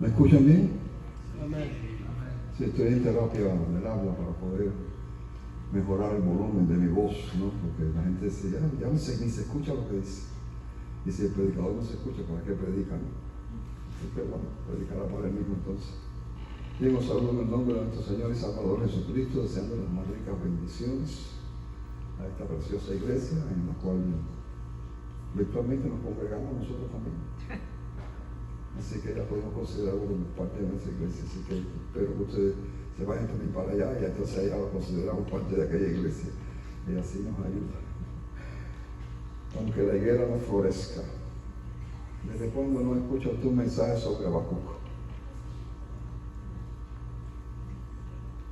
¿Me escuchan bien? Amén. Sí, estoy en terapia del habla para poder mejorar el volumen de mi voz, ¿no? Porque la gente dice, ya no sé, ni se escucha lo que dice. Y si el predicador no se escucha, ¿para qué predica, no? Así que bueno, predicará para él mismo entonces. Bien, os saludo en el nombre de nuestro Señor y Salvador Jesucristo, deseando las más ricas bendiciones a esta preciosa iglesia en la cual virtualmente nos congregamos nosotros también. Así que ya podemos considerarlo como parte de nuestra iglesia. Así que espero que ustedes se vayan también para allá y entonces allá lo consideramos parte de aquella iglesia. Y así nos ayuda. Aunque la higuera no florezca. ¿Desde cuándo no escuchas tú un mensaje sobre Habacuc?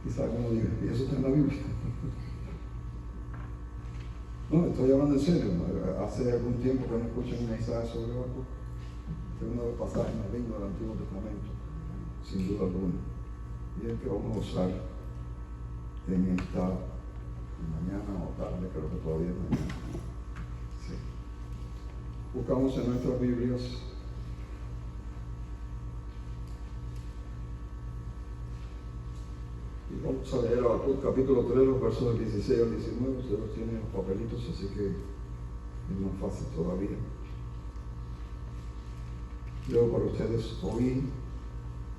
Quizá alguno diga, ¿y eso está en la Biblia? No, estoy hablando en serio. Hace algún tiempo que no escuchan un mensaje sobre Habacuc. Este es uno de los pasajes más lindos del Antiguo Testamento, sin duda alguna. Y es el que vamos a usar en esta mañana o tarde, creo que todavía es mañana. Sí. Buscamos en nuestras Biblias y vamos a leer Habacuc capítulo 3, los versos del 16 al 19. Ustedes los tienen en los papelitos, así que es más fácil todavía. Leo para ustedes: oí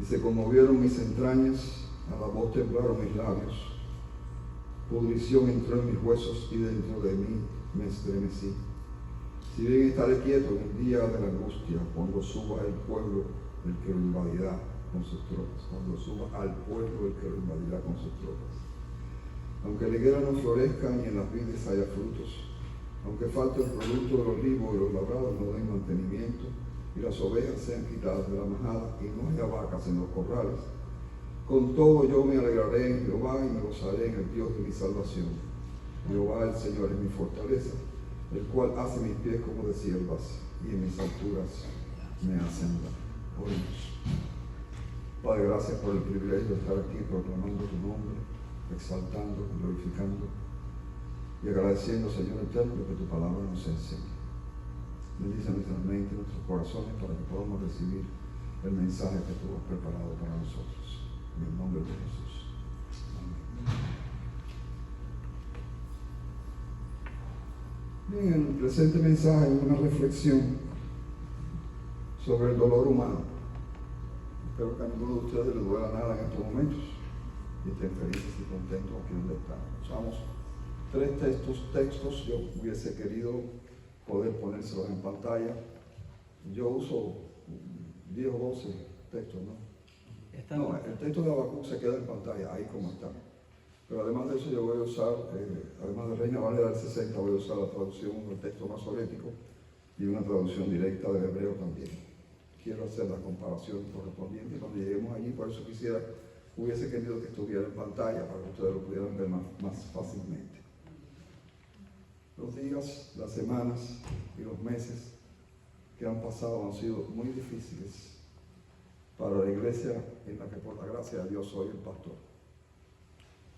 y se conmovieron mis entrañas, a la voz temblaron mis labios, pudrición entró en mis huesos y dentro de mí me estremecí. Si bien estaré quieto en el día de la angustia, cuando suba el pueblo el que lo invadirá con sus tropas, cuando suba al pueblo el que lo invadirá con sus tropas. Aunque la higuera no florezca ni en las vides haya frutos, aunque falte el producto del olivo y los labrados no den mantenimiento, y las ovejas sean quitadas de la majada y no haya vacas en los corrales, con todo yo me alegraré en Jehová y me gozaré en el Dios de mi salvación. Jehová el Señor es mi fortaleza, el cual hace mis pies como de siervas y en mis alturas me hace andar. Oremos. Padre, gracias por el privilegio de estar aquí proclamando tu nombre, exaltando, glorificando y agradeciendo, Señor eterno, lo que tu palabra nos enseña. Bendice nuestra mente, nuestros corazones, para que podamos recibir el mensaje que tú has preparado para nosotros. En el nombre de Jesús. Amén. Bien, el presente mensaje es una reflexión sobre el dolor humano. Espero que a ninguno de ustedes les duela nada en estos momentos y estén felices y contentos aquí donde están. Usamos 3 textos. Yo hubiese querido poder ponérselos en pantalla. Yo uso 10 o 12 textos, ¿no? No, el texto de Habacuc se queda en pantalla, ahí como está. Pero además de eso yo voy a usar, además de Reina Valera del 60, voy a usar la traducción del texto masorético y una traducción directa del hebreo también. Quiero hacer la comparación correspondiente cuando lleguemos allí, por eso hubiese querido que estuviera en pantalla para que ustedes lo pudieran ver más fácilmente. Los días, las semanas y los meses que han pasado han sido muy difíciles para la iglesia en la que por la gracia de Dios soy el pastor.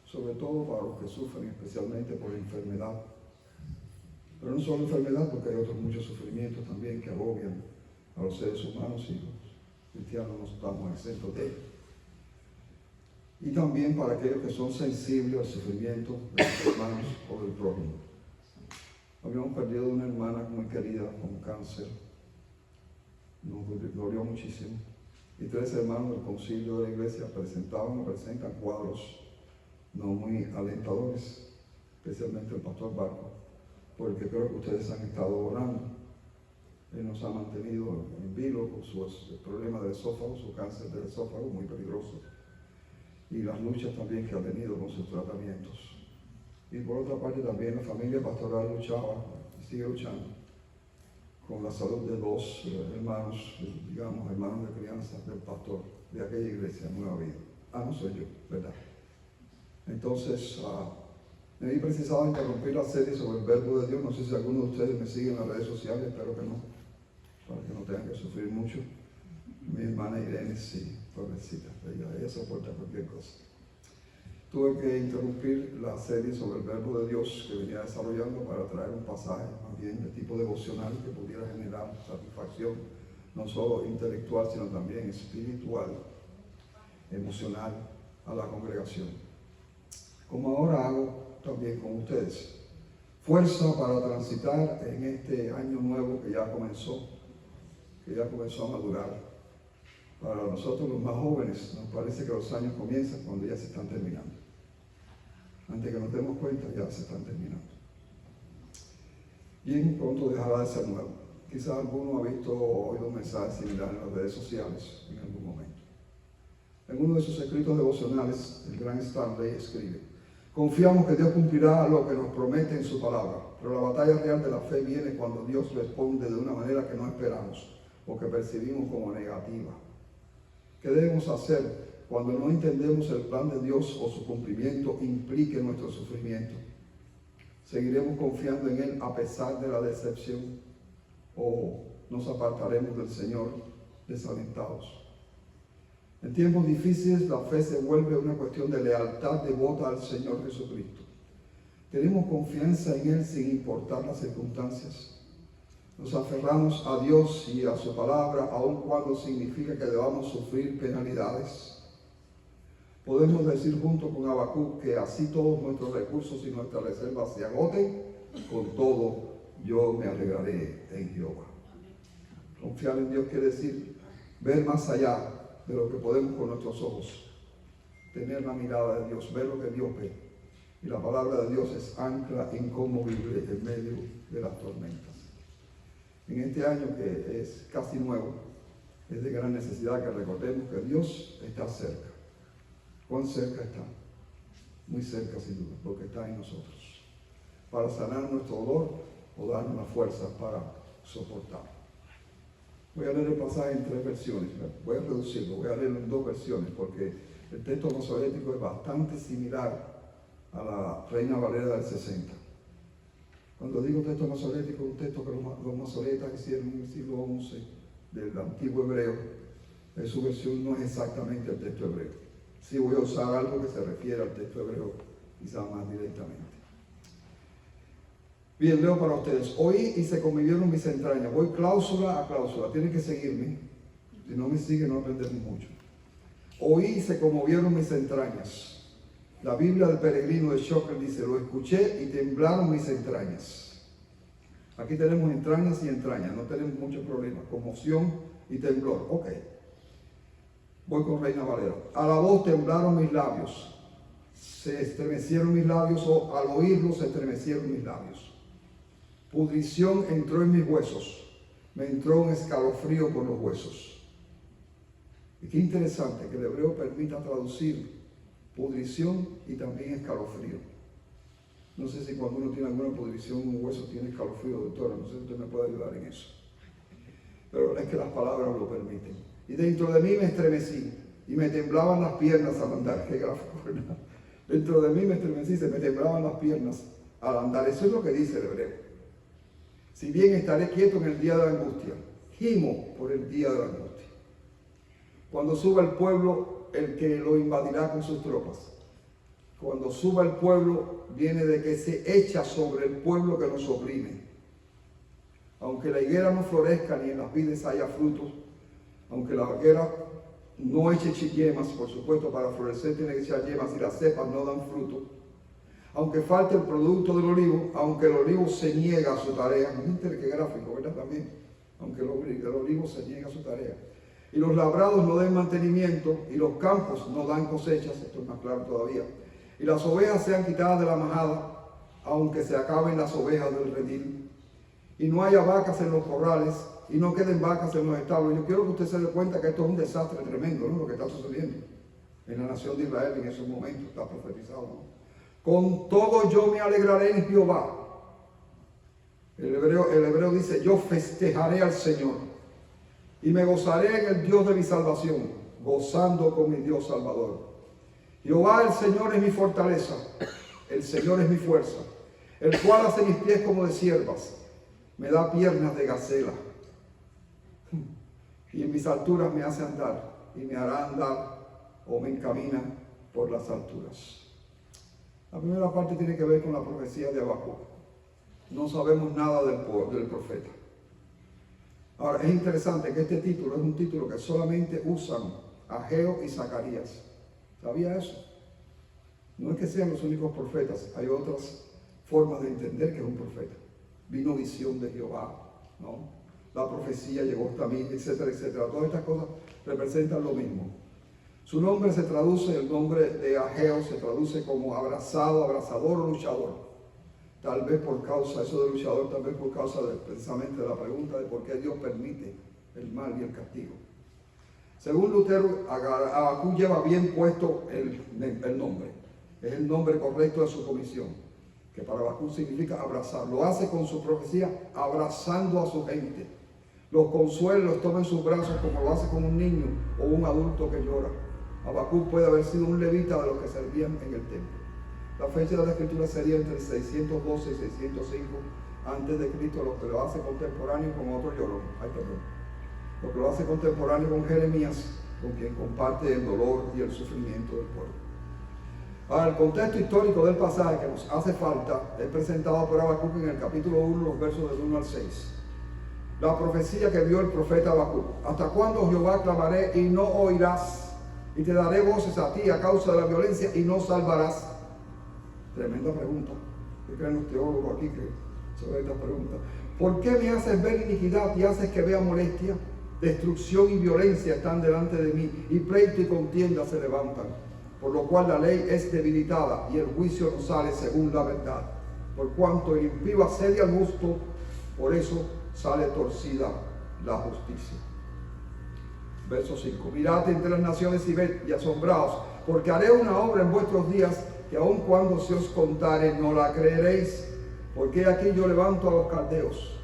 Sobre todo para los que sufren especialmente por enfermedad. Pero no solo enfermedad, porque hay otros muchos sufrimientos también que agobian a los seres humanos y los cristianos no estamos exentos de ello. Y también para aquellos que son sensibles al sufrimiento de los hermanos o del prójimo. Habíamos perdido una hermana muy querida con cáncer, nos dolió muchísimo. Y 3 hermanos del concilio de la iglesia presentan cuadros no muy alentadores, especialmente el pastor Barco, por el que creo que ustedes han estado orando. Él nos ha mantenido en vilo con su problema del esófago, su cáncer del esófago muy peligroso, y las luchas también que ha tenido con sus tratamientos. Y por otra parte también la familia pastoral luchaba y sigue luchando con la salud de 2 hermanos, digamos, hermanos de crianza del pastor de aquella iglesia, Nueva Vida. No soy yo, ¿verdad? Entonces, me vi precisado interrumpir la serie sobre el verbo de Dios. No sé si alguno de ustedes me sigue en las redes sociales, espero que no, para que no tengan que sufrir mucho. Mi hermana Irene, sí, pobrecita, ella soporta cualquier cosa. Tuve que interrumpir la serie sobre el verbo de Dios que venía desarrollando para traer un pasaje más bien de tipo devocional que pudiera generar satisfacción no solo intelectual, sino también espiritual, emocional a la congregación. Como ahora hago también con ustedes. Fuerza para transitar en este año nuevo que ya comenzó a madurar. Para nosotros los más jóvenes nos parece que los años comienzan cuando ya se están terminando. Antes que nos demos cuenta ya se están terminando. Bien pronto dejará de ser nuevo. Quizás alguno ha visto o oído mensajes similares en las redes sociales en algún momento. En uno de sus escritos devocionales, el gran Stanley escribe: confiamos que Dios cumplirá lo que nos promete en su palabra, pero la batalla real de la fe viene cuando Dios responde de una manera que no esperamos o que percibimos como negativa. ¿Qué debemos hacer cuando no entendemos el plan de Dios o su cumplimiento implique nuestro sufrimiento? ¿Seguiremos confiando en Él a pesar de la decepción o nos apartaremos del Señor desalentados? En tiempos difíciles la fe se vuelve una cuestión de lealtad devota al Señor Jesucristo. ¿Tenemos confianza en Él sin importar las circunstancias? Nos aferramos a Dios y a su palabra, aun cuando significa que debamos sufrir penalidades. Podemos decir junto con Habacuc que así todos nuestros recursos y nuestras reservas se agoten, con todo yo me alegraré en Jehová. Confiar en Dios quiere decir ver más allá de lo que podemos con nuestros ojos, tener la mirada de Dios, ver lo que Dios ve. Y la palabra de Dios es ancla inconmovible en medio de las tormentas. En este año que es casi nuevo, es de gran necesidad que recordemos que Dios está cerca. ¿Cuán cerca está? Muy cerca sin duda, porque está en nosotros, para sanar nuestro dolor o darnos la fuerza para soportarlo. Voy a leer el pasaje en 3 versiones, voy a reducirlo, voy a leerlo en 2 versiones, porque el texto masorético es bastante similar a la Reina Valera del 60. Cuando digo texto masorético, un texto que los masoretas hicieron en el siglo XI del antiguo hebreo, su versión no es exactamente el texto hebreo. Sí voy a usar algo que se refiere al texto hebreo, quizás más directamente. Bien, leo para ustedes. Oí y se conmovieron mis entrañas. Voy cláusula a cláusula. Tienen que seguirme. Si no me siguen, no aprendemos mucho. Oí y se conmovieron mis entrañas. La Biblia del Peregrino de Schocker dice: lo escuché y temblaron mis entrañas. Aquí tenemos entrañas y entrañas. No tenemos mucho problema. Conmoción y temblor. Ok. Voy con Reina Valera. A la voz temblaron mis labios. Se estremecieron mis labios, o al oírlo se estremecieron mis labios. Pudrición entró en mis huesos, me entró un escalofrío por los huesos. Y qué interesante que el hebreo permita traducir pudrición y también escalofrío. No sé si cuando uno tiene alguna pudrición en un hueso tiene escalofrío, doctora, no sé si usted me puede ayudar en eso. Pero es que las palabras lo permiten. Y dentro de mí me estremecí y me temblaban las piernas al andar. Qué gráfico, ¿verdad? Dentro de mí me estremecí, se me temblaban las piernas al andar. Eso es lo que dice el hebreo. Si bien estaré quieto en el día de la angustia, gimo por el día de la angustia. Cuando suba el pueblo, el que lo invadirá con sus tropas. Cuando suba el pueblo, viene de que se echa sobre el pueblo que nos oprime. Aunque la higuera no florezca ni en las vides haya frutos, aunque la higuera no eche yemas, por supuesto, para florecer tiene que echar yemas y las cepas no dan fruto. Aunque falte el producto del olivo, aunque el olivo se niega a su tarea. Imagínate qué gráfico, ¿verdad? También. Aunque el olivo se niega a su tarea. Y los labrados no den mantenimiento, y los campos no dan cosechas, esto es más claro todavía. Y las ovejas sean quitadas de la majada, aunque se acaben las ovejas del redil. Y no haya vacas en los corrales, y no queden vacas en los establos. Yo quiero que usted se dé cuenta que esto es un desastre tremendo, ¿no? Lo que está sucediendo en la nación de Israel en esos momentos, está profetizado, ¿no? Con todo yo me alegraré en Jehová. El hebreo dice: yo festejaré al Señor y me gozaré en el Dios de mi salvación, gozando con mi Dios Salvador. Jehová el Señor es mi fortaleza, el Señor es mi fuerza, el cual hace mis pies como de siervas, me da piernas de gacela, y en mis alturas me hace andar, y me hará andar o me encamina por las alturas. La primera parte tiene que ver con la profecía de Habacuc. No sabemos nada del profeta. Ahora, es interesante que este título es un título que solamente usan Ageo y Zacarías. ¿Sabía eso? No es que sean los únicos profetas, hay otras formas de entender que es un profeta. Vino visión de Jehová, ¿no? La profecía llegó hasta mí, etcétera, etcétera. Todas estas cosas representan lo mismo. Su nombre se traduce, el nombre de Ageo se traduce como abrazado, abrazador o luchador. Tal vez por causa, eso de luchador, tal vez por causa precisamente de la pregunta de por qué Dios permite el mal y el castigo. Según Lutero, Habacuc lleva bien puesto el nombre. Es el nombre correcto de su comisión, que para Habacuc significa abrazar. Lo hace con su profecía abrazando a su gente. Los consuela, los toma en sus brazos como lo hace con un niño o un adulto que llora. Habacuc puede haber sido un levita de los que servían en el templo. La fecha de la escritura sería entre 612 y 605 antes de Cristo, lo que lo hace contemporáneo con otro lo que lo hace contemporáneo con Jeremías, con quien comparte el dolor y el sufrimiento del pueblo. Ahora, el contexto histórico del pasaje que nos hace falta es presentado por Habacuc en el capítulo 1, los versos del 1 al 6. La profecía que vio el profeta Habacuc: ¿hasta cuándo, Jehová, clamaré y no oirás? Y te daré voces a ti a causa de la violencia y no salvarás. Tremenda pregunta. ¿Qué creen los teólogos aquí que sobre esta pregunta? ¿Por qué me haces ver iniquidad y haces que vea molestia? Destrucción y violencia están delante de mí, y pleito y contienda se levantan. Por lo cual la ley es debilitada y el juicio no sale según la verdad. Por cuanto el impío asedia al justo, por eso sale torcida la justicia. Verso 5. Mirad entre las naciones y ved y asombraos, porque haré una obra en vuestros días que aun cuando se os contare no la creeréis. Porque aquí yo levanto a los caldeos,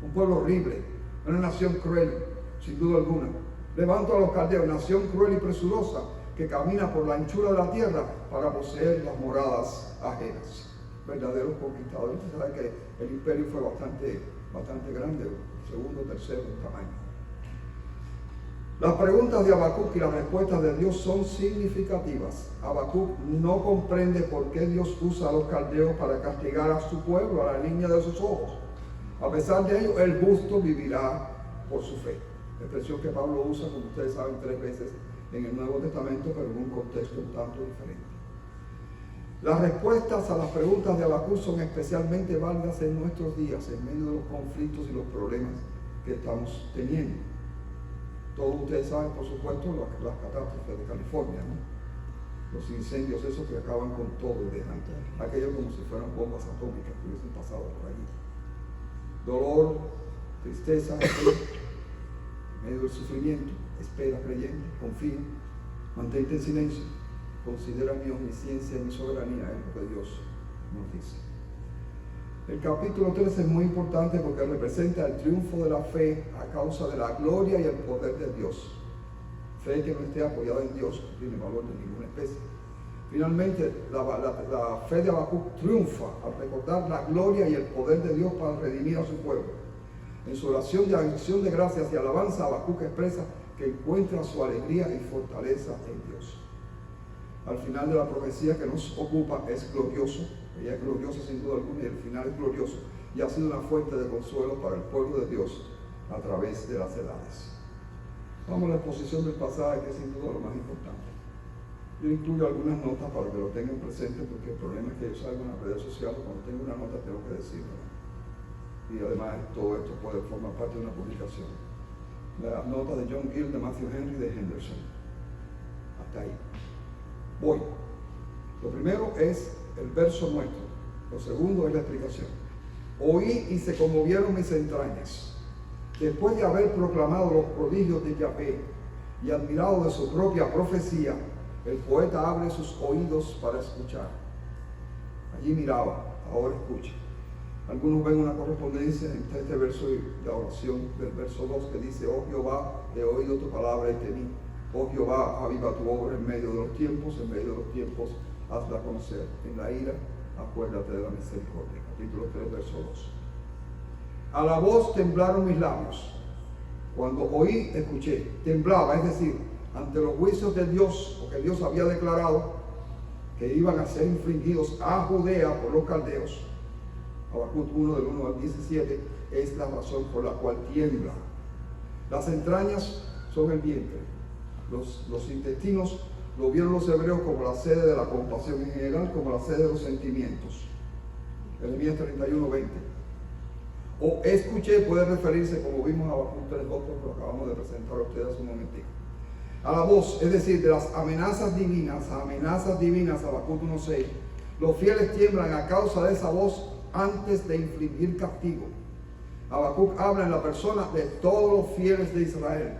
un pueblo horrible, una nación cruel, sin duda alguna. Levanto a los caldeos, nación cruel y presurosa, que camina por la anchura de la tierra para poseer las moradas ajenas. Verdaderos conquistadores. Usted sabe que el imperio fue bastante grande, segundo, tercero en tamaño. Las preguntas de Habacuc y las respuestas de Dios son significativas. Habacuc no comprende por qué Dios usa a los caldeos para castigar a su pueblo, a la niña de sus ojos. A pesar de ello, el justo vivirá por su fe. Expresión que Pablo usa, como ustedes saben, 3 veces en el Nuevo Testamento, pero en un contexto un tanto diferente. Las respuestas a las preguntas de Habacuc son especialmente válidas en nuestros días, en medio de los conflictos y los problemas que estamos teniendo. Todos ustedes saben, por supuesto, las catástrofes de California, ¿no? Los incendios esos que acaban con todo y dejan aquello como si fueran bombas atómicas que hubiesen pasado por allí. Dolor, tristeza, en medio del sufrimiento, espera creyente, confía, mantente en silencio, considera mi omnisciencia y mi soberanía, es lo que Dios nos dice. El capítulo 3 es muy importante porque representa el triunfo de la fe a causa de la gloria y el poder de Dios. Fe que no esté apoyada en Dios no tiene valor de ninguna especie. Finalmente, la fe de Habacuc triunfa al recordar la gloria y el poder de Dios para redimir a su pueblo. En su oración de acción de gracias y alabanza, Habacuc expresa que encuentra su alegría y fortaleza en Dios. Al final de la profecía que nos ocupa es glorioso. Ella es gloriosa sin duda alguna y el final es glorioso. Y ha sido una fuente de consuelo para el pueblo de Dios a través de las edades. Vamos a la exposición del pasaje, que es sin duda lo más importante. Yo incluyo algunas notas para que lo tengan presente, porque el problema es que yo salgo en las redes sociales, cuando tengo una nota tengo que decirlo. Y además todo esto puede formar parte de una publicación. La nota de John Gill, de Matthew Henry, de Henderson. Hasta ahí. Voy. Lo primero es el verso nuestro. Lo segundo es la explicación. Oí y se conmovieron mis entrañas. Después de haber proclamado los prodigios de Yahvé y admirado de su propia profecía, el poeta abre sus oídos para escuchar. Allí miraba, ahora escucha. Algunos ven una correspondencia entre este verso y la oración del verso 2 que dice: oh Jehová, he oído tu palabra y temí. Oh Jehová, aviva tu obra en medio de los tiempos, hazla conocer. En la ira, acuérdate de la misericordia. Capítulo 3, verso 2. A la voz temblaron mis labios. Cuando oí, escuché. Temblaba, es decir, ante los juicios de Dios, porque Dios había declarado que iban a ser infligidos a Judea por los caldeos. Habacuc 1, del 1 al 17, es la razón por la cual tiembla. Las entrañas son el vientre. Los intestinos lo vieron los hebreos como la sede de la compasión, en general como la sede de los sentimientos. Jeremías 31:20. O escuché puede referirse, como vimos a Habacuc 3:2, porque lo acabamos de presentar a ustedes hace un momentito. A la voz, es decir, de las amenazas divinas, Habacuc 1:6, los fieles tiemblan a causa de esa voz antes de infligir castigo. Habacuc habla en la persona de todos los fieles de Israel.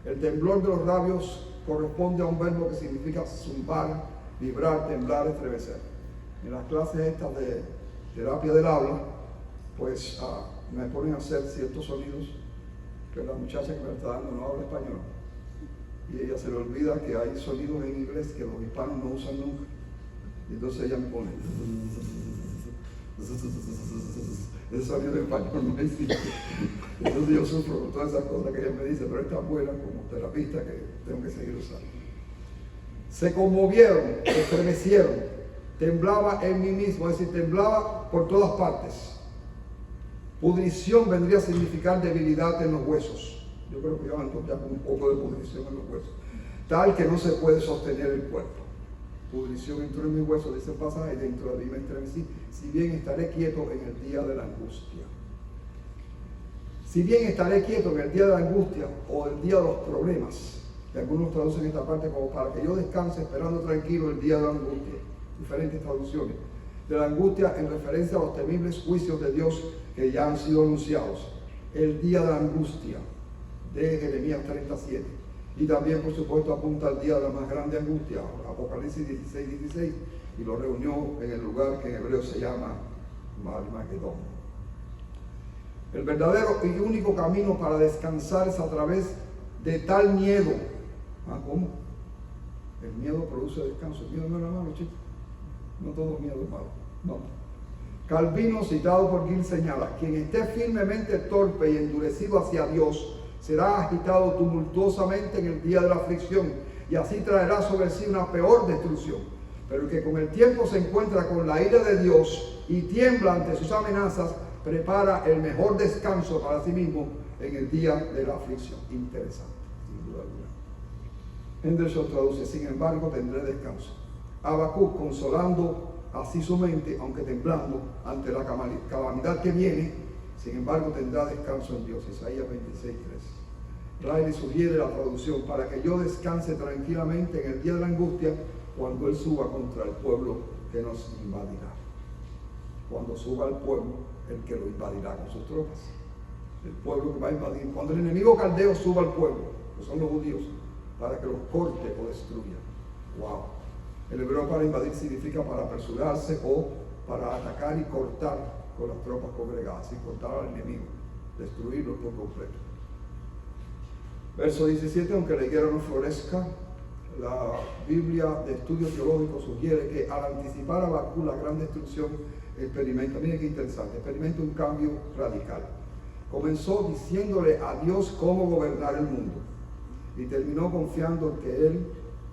El temblor de los labios corresponde a un verbo que significa zumbar, vibrar, temblar, estremecer. En las clases estas de terapia del habla, pues me ponen a hacer ciertos sonidos que la muchacha que me está dando no habla español. Y ella se le olvida que hay sonidos en inglés que los hispanos no usan nunca. Y entonces ella me pone... Ese sonido en español no existe. Entonces yo sufro con todas esas cosas que ella me dice, pero es tan buena como terapista que tengo que seguir usando. Se conmovieron, se estremecieron, temblaba en mí mismo, es decir, temblaba por todas partes. Pudrición vendría a significar debilidad en los huesos. Yo creo que yo ando ya con un poco de pudrición en los huesos, tal que no se puede sostener el cuerpo. Pudrición entró en mis huesos, dice el pasaje, dentro de mí me estremecí, si bien estaré quieto en el día de la angustia. Si bien estaré quieto en el día de la angustia o el día de los problemas, que algunos traducen esta parte como para que yo descanse esperando tranquilo el día de la angustia, diferentes traducciones, de la angustia en referencia a los temibles juicios de Dios que ya han sido anunciados, el día de la angustia de Jeremías 37. Y también, por supuesto, apunta al día de la más grande angustia, Apocalipsis 16:16, y lo reunió en el lugar que en hebreo se llama Armagedón. El verdadero y único camino para descansar es a través de tal miedo. ¿Cómo? El miedo produce descanso. El miedo no es malo, chicos. No todo miedo es malo. No. Calvino, citado por Gill, señala: quien esté firmemente torpe y endurecido hacia Dios será agitado tumultuosamente en el día de la aflicción, y así traerá sobre sí una peor destrucción. Pero el que con el tiempo se encuentra con la ira de Dios y tiembla ante sus amenazas, prepara el mejor descanso para sí mismo en el día de la aflicción. Interesante, sin duda alguna. Henderson traduce: sin embargo tendré descanso. Habacuc, consolando así su mente, aunque temblando ante la calamidad que viene, sin embargo tendrá descanso en Dios. Isaías 26:3. Riley sugiere la traducción: para que yo descanse tranquilamente en el día de la angustia, cuando Él suba contra el pueblo que nos invadirá. Cuando suba el pueblo, el que lo invadirá con sus tropas. El pueblo que va a invadir. Cuando el enemigo caldeo suba al pueblo, que son los judíos, para que los corte o destruya. ¡Wow! El hebreo para invadir significa para apresurarse o para atacar y cortar con las tropas congregadas, y cortar al enemigo, destruirlo por completo. Verso 17: aunque la higuera no florezca, la Biblia de Estudio Teológico sugiere que al anticipar a Habacuc la gran destrucción, experimenta, miren qué interesante, experimenta un cambio radical. Comenzó diciéndole a Dios cómo gobernar el mundo, y terminó confiando en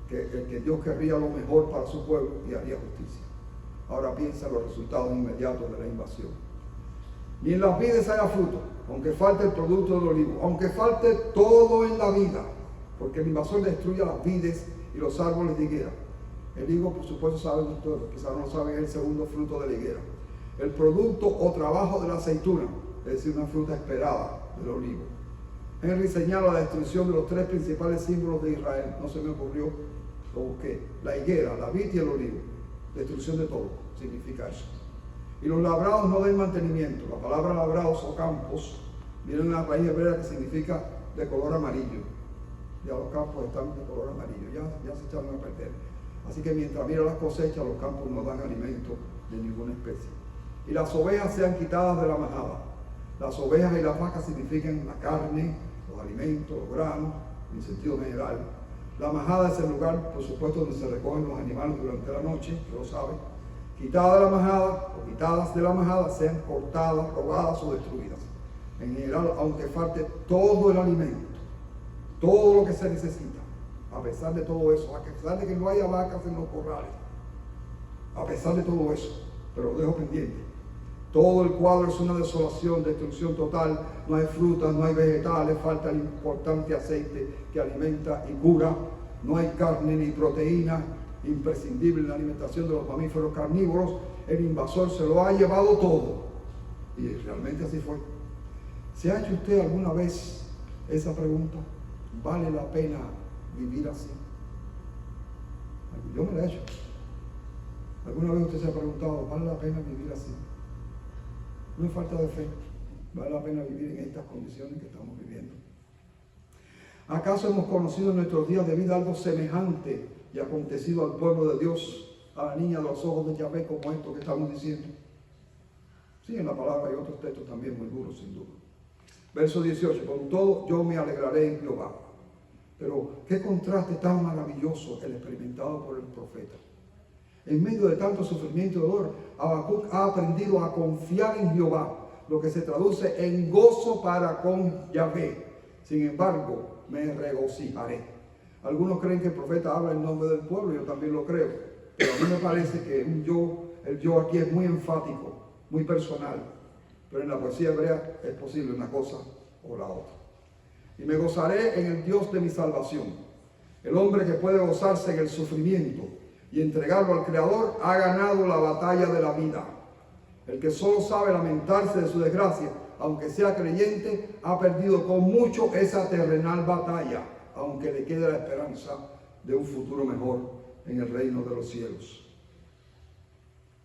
que Dios querría lo mejor para su pueblo y haría justicia. Ahora piensa en los resultados inmediatos de la invasión. Ni en las vides haya fruto, aunque falte el producto del olivo, aunque falte todo en la vida, porque el invasor destruye las vides y los árboles de higuera. El higo, por supuesto, saben ustedes, quizás no lo saben, es el segundo fruto de la higuera. El producto o trabajo de la aceituna, es decir, una fruta esperada del olivo. Henry señala la destrucción de los tres principales símbolos de Israel. No se me ocurrió, lo busqué: la higuera, la vid y el olivo. Destrucción de todo, significa eso. Y los labrados no den mantenimiento. La palabra labrados o campos viene de una raíz hebrea que significa de color amarillo. Ya los campos están de color amarillo, ya se echaron a perder. Así que mientras mira las cosechas, los campos no dan alimento de ninguna especie. Y las ovejas sean quitadas de la majada. Las ovejas y las vacas significan la carne, los alimentos, los granos, en sentido general. La majada es el lugar, por supuesto, donde se recogen los animales durante la noche, que lo saben. Quitada de la majada o quitadas de la majada, sean cortadas, robadas o destruidas. En general, aunque falte todo el alimento, todo lo que se necesita, a pesar de todo eso, a pesar de que no haya vacas en los corrales, a pesar de todo eso, pero lo dejo pendiente. Todo el cuadro es una desolación, destrucción total. No hay frutas, no hay vegetales, falta el importante aceite que alimenta y cura. No hay carne ni proteína imprescindible en la alimentación de los mamíferos carnívoros. El invasor se lo ha llevado todo. Y realmente así fue. ¿Se ha hecho usted alguna vez esa pregunta? ¿Vale la pena vivir así? Yo me la he hecho. ¿Alguna vez usted se ha preguntado, ¿vale la pena vivir así? No es falta de fe. Vale la pena vivir en estas condiciones que estamos viviendo. ¿Acaso hemos conocido en nuestros días de vida algo semejante y acontecido al pueblo de Dios, a la niña de los ojos de Yahvé, como esto que estamos diciendo? Sí, en la palabra hay otros textos también muy duros, sin duda. Verso 18, con todo yo me alegraré en Jehová. Pero qué contraste tan maravilloso el experimentado por el profeta. En medio de tanto sufrimiento y dolor, Habacuc ha aprendido a confiar en Jehová, lo que se traduce en gozo para con Yahvé. Sin embargo, me regocijaré. Algunos creen que el profeta habla en nombre del pueblo, yo también lo creo. Pero a mí me parece que el yo aquí es muy enfático, muy personal. Pero en la poesía hebrea es posible una cosa o la otra. Y me gozaré en el Dios de mi salvación. El hombre que puede gozarse en el sufrimiento y entregarlo al Creador ha ganado la batalla de la vida. El que solo sabe lamentarse de su desgracia, aunque sea creyente, ha perdido con mucho esa terrenal batalla, aunque le quede la esperanza de un futuro mejor en el reino de los cielos.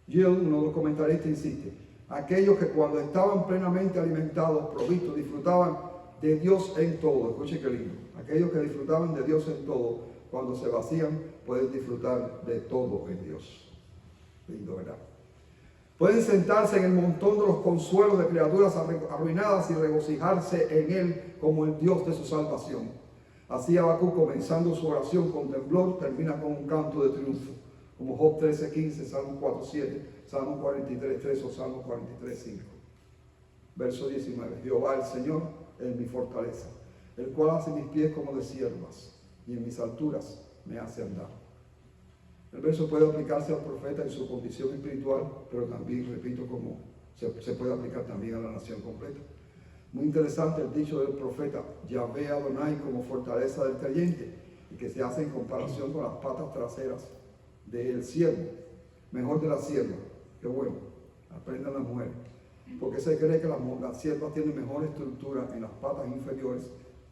Gill, uno de los comentaristas, insiste: aquellos que cuando estaban plenamente alimentados, provistos, disfrutaban de Dios en todo. Escuche qué lindo. Aquellos que disfrutaban de Dios en todo, cuando se vacían, pueden disfrutar de todo en Dios. Lindo, ¿verdad? Pueden sentarse en el montón de los consuelos de criaturas arruinadas y regocijarse en Él como el Dios de su salvación. Así Habacuc, comenzando su oración con temblor, termina con un canto de triunfo, como Job 13:15, Salmo 4:7, Salmo 43:3 o Salmo 43:5. Verso 19. Jehová el Señor es mi fortaleza, el cual hace mis pies como de siervas, y en mis alturas me hace andar. El verso puede aplicarse al profeta en su condición espiritual, pero también, repito, como se puede aplicar también a la nación completa. Muy interesante el dicho del profeta, Yahvé Adonai, como fortaleza del creyente, y que se hace en comparación con las patas traseras del siervo, mejor de la sierva. Qué bueno, aprendan las mujeres. Porque se cree que las siervas tienen mejor estructura en las patas inferiores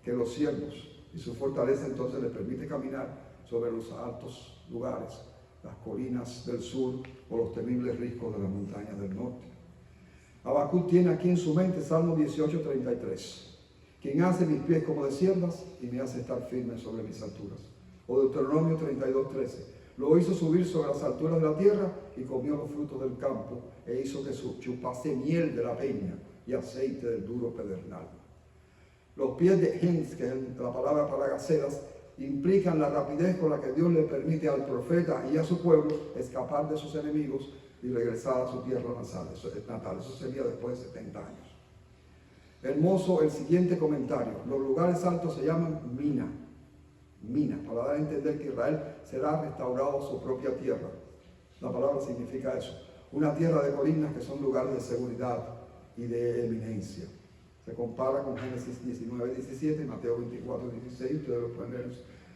que los siervos, y su fortaleza entonces les permite caminar sobre los altos lugares, las colinas del sur o los temibles riscos de las montañas del norte. Habacuc tiene aquí en su mente Salmo 18:33, quien hace mis pies como de siervas y me hace estar firme sobre mis alturas. O Deuteronomio 32:13, lo hizo subir sobre las alturas de la tierra y comió los frutos del campo e hizo que chupase miel de la peña y aceite del duro pedernal. Los pies de Hens, que es la palabra para gacelas, implican la rapidez con la que Dios le permite al profeta y a su pueblo escapar de sus enemigos y regresar a su tierra natal. Eso sería después de 70 años. Hermoso el siguiente comentario. Los lugares altos se llaman Mina, para dar a entender que Israel será restaurado a su propia tierra. La palabra significa eso. Una tierra de colinas que son lugares de seguridad y de eminencia. Se compara con Génesis 19:17, Mateo 24:16. Ustedes lo pueden ver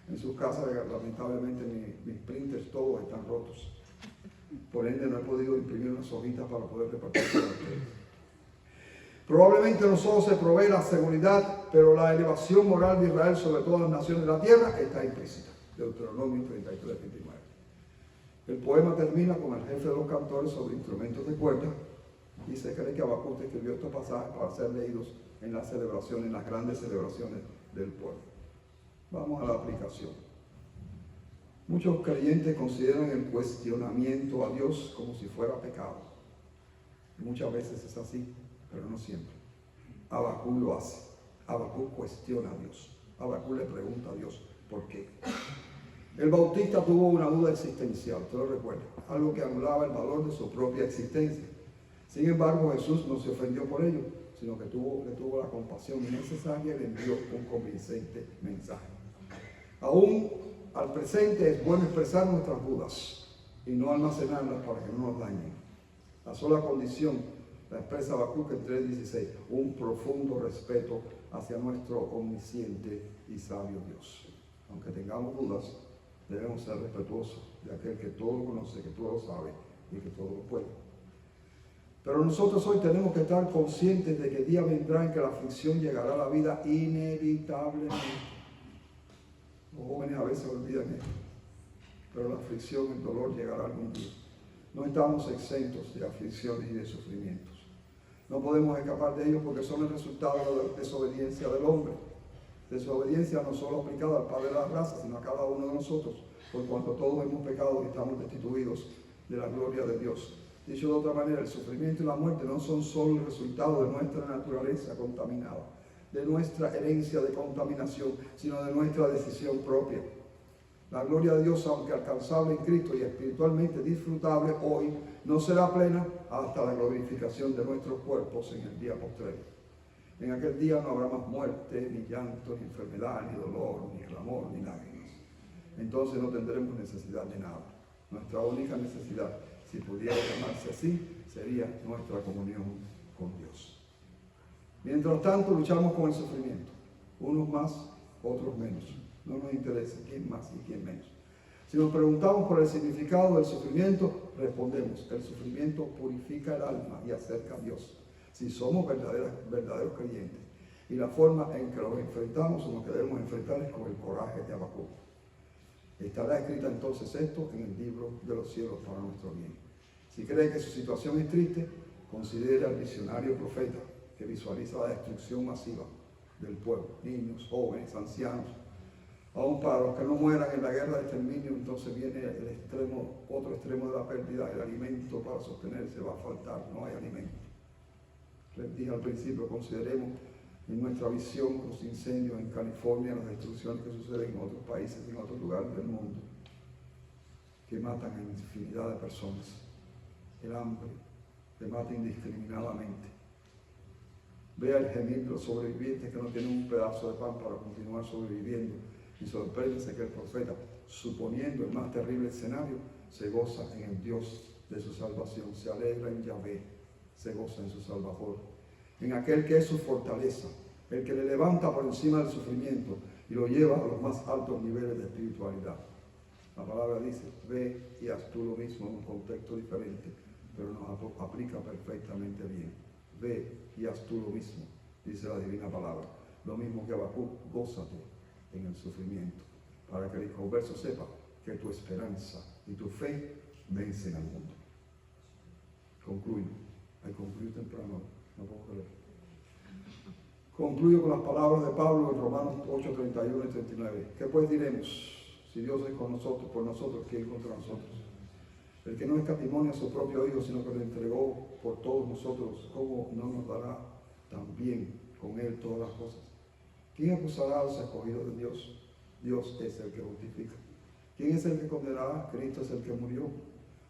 en sus casas. Lamentablemente mis printers todos están rotos. Por ende no he podido imprimir unas hojitas para poder repartir con ustedes. Probablemente no solo se provee la seguridad, pero la elevación moral de Israel sobre todas las naciones de la tierra está implícita. Deuteronomio 33:29. El poema termina con el jefe de los cantores sobre instrumentos de cuerda, y se cree que Habacuc escribió estos pasajes para ser leídos en las celebraciones, en las grandes celebraciones del pueblo. Vamos a la aplicación. Muchos creyentes consideran el cuestionamiento a Dios como si fuera pecado. Y muchas veces es así, pero no siempre. Habacuc lo hace. Habacuc cuestiona a Dios. Habacuc le pregunta a Dios, ¿por qué? El Bautista tuvo una duda existencial, usted lo recuerda, algo que anulaba el valor de su propia existencia. Sin embargo, Jesús no se ofendió por ello, sino que le tuvo la compasión necesaria y le envió un convincente mensaje. Aún al presente es bueno expresar nuestras dudas y no almacenarlas para que no nos dañen. La sola condición La expresa Habacuc en 3:16, un profundo respeto hacia nuestro omnisciente y sabio Dios. Aunque tengamos dudas, debemos ser respetuosos de aquel que todo lo conoce, que todo lo sabe y que todo lo puede. Pero nosotros hoy tenemos que estar conscientes de que el día vendrá en que la aflicción llegará a la vida inevitablemente. Los jóvenes a veces olvidan esto, pero la aflicción, el dolor llegará algún día. No estamos exentos de aflicciones y de sufrimientos. No podemos escapar de ellos porque son el resultado de la desobediencia del hombre. Desobediencia no solo aplicada al Padre de la raza, sino a cada uno de nosotros, por cuanto todos hemos pecado y estamos destituidos de la gloria de Dios. Dicho de otra manera, el sufrimiento y la muerte no son solo el resultado de nuestra naturaleza contaminada, de nuestra herencia de contaminación, sino de nuestra decisión propia. La gloria de Dios, aunque alcanzable en Cristo y espiritualmente disfrutable hoy, no será plena hasta la glorificación de nuestros cuerpos en el día postrero. En aquel día no habrá más muerte, ni llanto, ni enfermedad, ni dolor, ni clamor, ni lágrimas. Entonces no tendremos necesidad de nada. Nuestra única necesidad, si pudiera llamarse así, sería nuestra comunión con Dios. Mientras tanto, luchamos con el sufrimiento. Unos más, otros menos. No nos interesa quién más y quién menos. Si nos preguntamos por el significado del sufrimiento, respondemos: el sufrimiento purifica el alma y acerca a Dios, si somos verdaderos creyentes. Y la forma en que los enfrentamos o nos que debemos enfrentar es con el coraje de Habacuc. Estará escrita entonces esto en el libro de los cielos para nuestro bien. Si cree que su situación es triste, considere al visionario profeta que visualiza la destrucción masiva del pueblo, niños, jóvenes, ancianos. Aún para los que no mueran en la guerra de exterminio, entonces viene otro extremo de la pérdida. El alimento para sostenerse va a faltar, no hay alimento. Les dije al principio, consideremos en nuestra visión los incendios en California, las destrucciones que suceden en otros países, en otros lugares del mundo, que matan a infinidad de personas. El hambre, que mata indiscriminadamente. Vea el gemir de los sobrevivientes que no tienen un pedazo de pan para continuar sobreviviendo. Y sorpréndese que el profeta, suponiendo el más terrible escenario, se goza en el Dios de su salvación, se alegra en Yahvé, se goza en su Salvador, en aquel que es su fortaleza, el que le levanta por encima del sufrimiento y lo lleva a los más altos niveles de espiritualidad. La palabra dice: ve y haz tú lo mismo, en un contexto diferente, pero nos aplica perfectamente bien. Ve y haz tú lo mismo, dice la divina palabra. Lo mismo que Habacuc, gózate en el sufrimiento, para que el inconverso sepa que tu esperanza y tu fe vencen al mundo. Concluyo. Ay, concluyo temprano, no puedo creer. Concluyo con las palabras de Pablo en Romanos 8, 31 y 39. ¿Qué pues diremos? Si Dios es con nosotros, por nosotros, ¿quién contra nosotros? El que no escatimó a su propio Hijo, sino que lo entregó por todos nosotros, ¿cómo no nos dará también con Él todas las cosas? ¿Quién acusará a los escogidos de Dios? Dios es el que justifica. ¿Quién es el que condenará? Cristo es el que murió,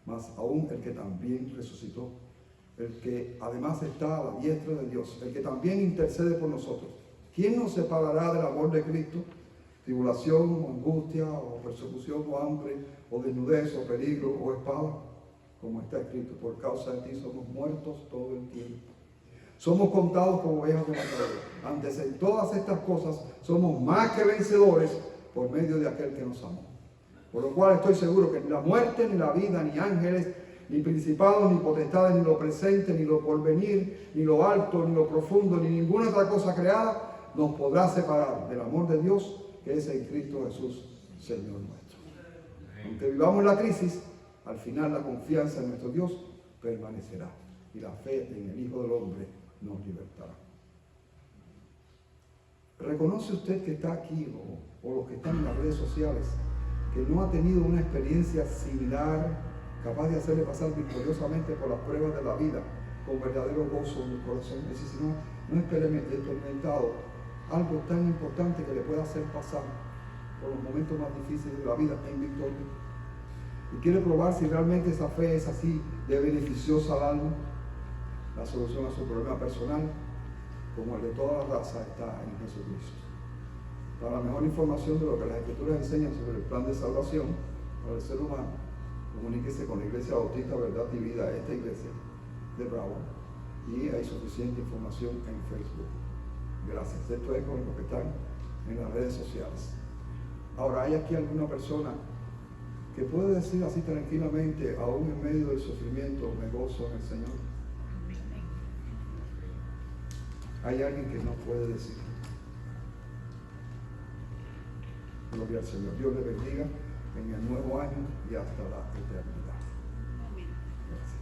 mas aún el que también resucitó, el que además está a la diestra de Dios, el que también intercede por nosotros. ¿Quién nos separará del amor de Cristo? Tribulación, o angustia, o persecución, o hambre, o desnudez, o peligro, o espada. Como está escrito: por causa de ti somos muertos todo el tiempo. Somos contados como ovejas de matadero. Antes en todas estas cosas somos más que vencedores por medio de aquel que nos amó. Por lo cual estoy seguro que ni la muerte, ni la vida, ni ángeles, ni principados, ni potestades, ni lo presente, ni lo porvenir, ni lo alto, ni lo profundo, ni ninguna otra cosa creada nos podrá separar del amor de Dios que es en Cristo Jesús, Señor nuestro. Aunque vivamos la crisis, al final la confianza en nuestro Dios permanecerá y la fe en el Hijo del Hombre nos libertará. ¿Reconoce usted que está aquí o los que están en las redes sociales que no ha tenido una experiencia similar, capaz de hacerle pasar victoriosamente por las pruebas de la vida con verdadero gozo en el corazón? Es decir, si no ha experimentado algo tan importante que le pueda hacer pasar por los momentos más difíciles de la vida en victoria, y quiere probar si realmente esa fe es así de beneficiosa al alma, la solución a su problema personal, como el de toda la raza, está en Jesucristo. Para la mejor información de lo que las Escrituras enseñan sobre el plan de salvación para el ser humano, comuníquese con la Iglesia Bautista Verdad y Vida, esta iglesia de Broward, y hay suficiente información en Facebook. Gracias. Esto es con los que están en las redes sociales. Ahora, ¿hay aquí alguna persona que puede decir así tranquilamente, aún en medio del sufrimiento, me gozo en el Señor? Hay alguien que no puede decir. Gloria al Señor. Dios le bendiga en el nuevo año y hasta la eternidad. Gracias.